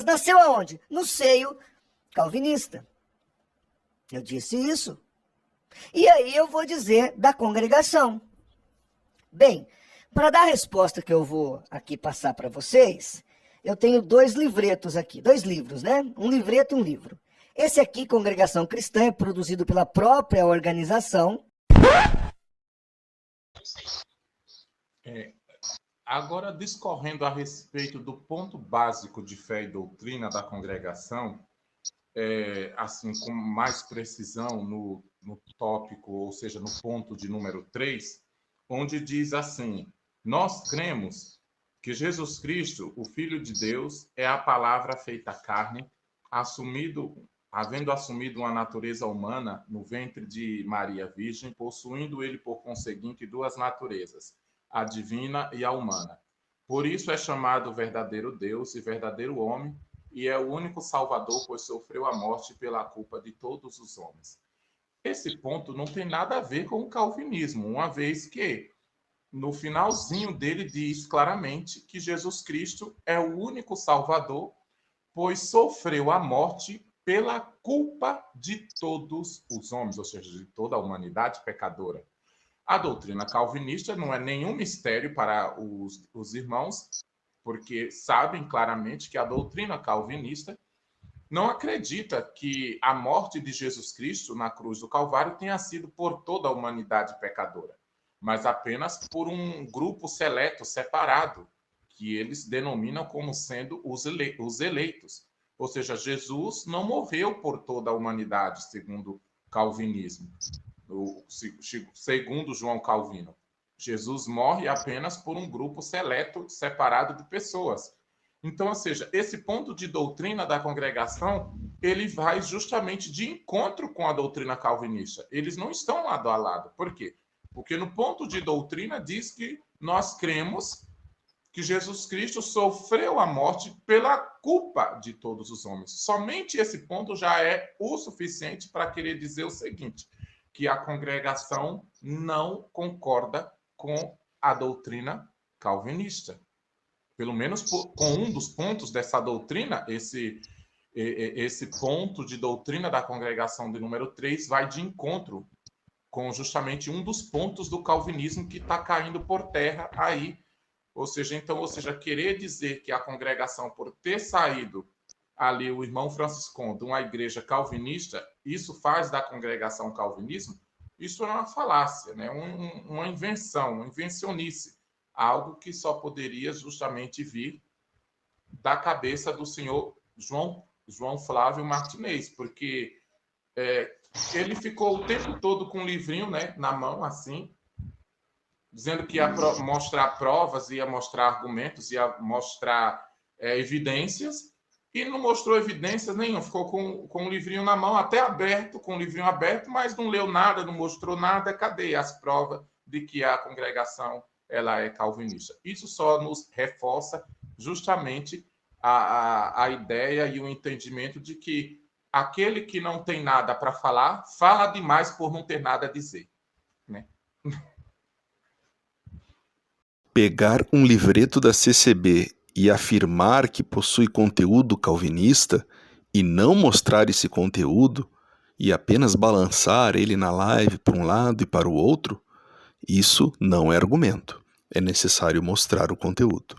nasceu aonde? No seio calvinista. Eu disse isso. E aí eu vou dizer da congregação. Bem, para dar a resposta que eu vou aqui passar para vocês, eu tenho 2 livretos aqui, 2 livros, né? Um livreto e um livro. Esse aqui, Congregação Cristã, é produzido pela própria organização. Agora, discorrendo a respeito do ponto básico de fé e doutrina da congregação, assim, com mais precisão no tópico, ou seja, no ponto de número 3, onde diz assim: nós cremos que Jesus Cristo, o Filho de Deus, é a palavra feita carne, havendo assumido uma natureza humana no ventre de Maria Virgem, possuindo ele, por conseguinte, 2 naturezas, a divina e a humana. Por isso é chamado verdadeiro Deus e verdadeiro homem, e é o único Salvador, pois sofreu a morte pela culpa de todos os homens. Esse ponto não tem nada a ver com o calvinismo, uma vez que no finalzinho dele diz claramente que Jesus Cristo é o único Salvador, pois sofreu a morte pela culpa de todos os homens, ou seja, de toda a humanidade pecadora. A doutrina calvinista não é nenhum mistério para os irmãos, porque sabem claramente que a doutrina calvinista não acredita que a morte de Jesus Cristo na cruz do Calvário tenha sido por toda a humanidade pecadora, mas apenas por um grupo seleto, separado, que eles denominam como sendo os eleitos. Ou seja, Jesus não morreu por toda a humanidade, segundo o calvinismo, segundo João Calvino. Jesus morre apenas por um grupo seleto, separado de pessoas. Então, ou seja, esse ponto de doutrina da congregação, ele vai justamente de encontro com a doutrina calvinista. Eles não estão lado a lado. Por quê? Porque no ponto de doutrina diz que nós cremos que Jesus Cristo sofreu a morte pela culpa de todos os homens. Somente esse ponto já é o suficiente para querer dizer o seguinte, que a congregação não concorda com a doutrina calvinista. Pelo menos com um dos pontos dessa doutrina, esse ponto de doutrina da congregação de número 3 vai de encontro com justamente um dos pontos do calvinismo que está caindo por terra aí. Ou seja, querer dizer que a congregação, por ter saído ali o irmão Franciscon de uma igreja calvinista, isso faz da congregação calvinismo, isso é uma falácia, né? Uma invenção, uma invencionice, algo que só poderia justamente vir da cabeça do senhor João Flávio Martinez, porque ele ficou o tempo todo com um livrinho, né, na mão, assim, dizendo que ia mostrar provas, ia mostrar argumentos, ia mostrar evidências, e não mostrou evidências nenhuma, ficou com o livrinho na mão, até aberto, com o livrinho aberto, mas não leu nada, não mostrou nada. Cadê as provas de que a congregação ela é calvinista? Isso só nos reforça justamente a ideia e o entendimento de que aquele que não tem nada para falar, fala demais por não ter nada a dizer, né? Pegar um livreto da CCB e afirmar que possui conteúdo calvinista e não mostrar esse conteúdo e apenas balançar ele na live para um lado e para o outro, isso não é argumento. É necessário mostrar o conteúdo.